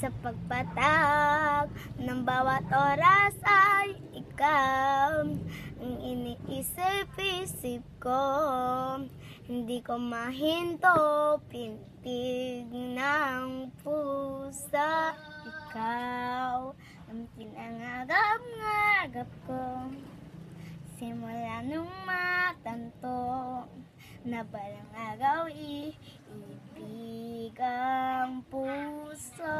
Sa pagpatak ng bawat oras ay ikaw ang iniisip-isip ko. Hindi ko mahinto, pintig ng pusa. Ikaw ang pinangagap-ngagap ko. Simula nung matanto na balang araw iibig ang puso.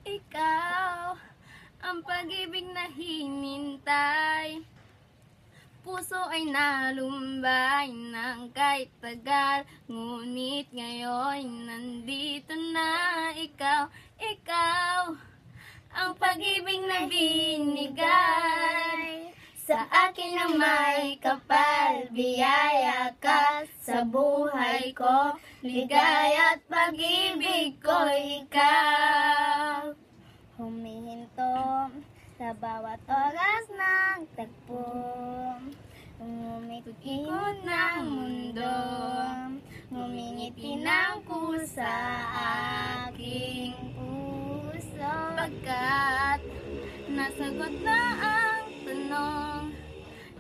Ikaw ang pag-ibig na hinintay. Puso ay nalumbay ng kahit tagal, ngunit ngayon nandito na ikaw. Ikaw ang pag-ibig na binigay sa akin na may kapal, biyaya ka sa buhay ko, ligaya at pag-ibig ko ikaw. Humihinto sa bawat oras ng tagpo, Ikot ng mundo, ngumingiti ng kusa aking puso. pagkat nasagot na ang tanong,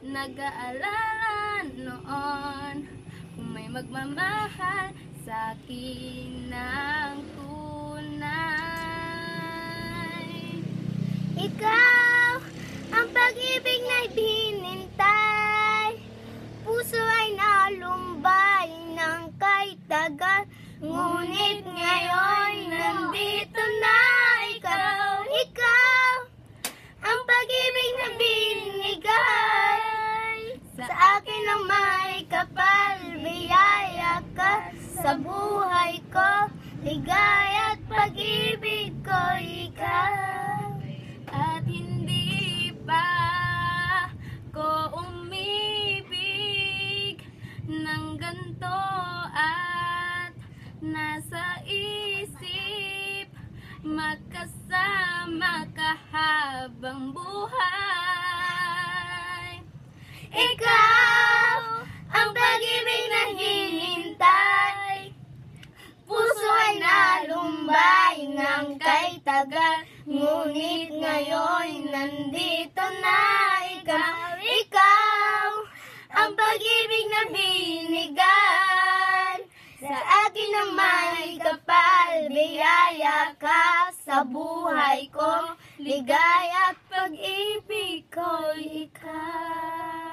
nag-aalala noon kung may magmamahal sa akin ng tunay. Ikaw ang pag-ibig na hinintay. Puso ay nalumbay ng kahit tagal, ngunit ngayon nandito na ikaw. Ikaw ang pag-ibig na binigay sa akin ang may kapal, biyaya ka sa buhay ko, ligaya at pag-ibig ko ikaw. At hindi pa ko umibig ng ganto at nasa isip magkasama ka habang buhay. Ikaw ang pag-ibig na hinintay. Puso ay nalumbay ng kay tagal, ngunit ngayon nandito na ikaw. Ikaw ang pag-ibig na binigay sa akin ang may kapal, biyaya ka sa buhay ko, ligaya at pag-ibig ko ikaw.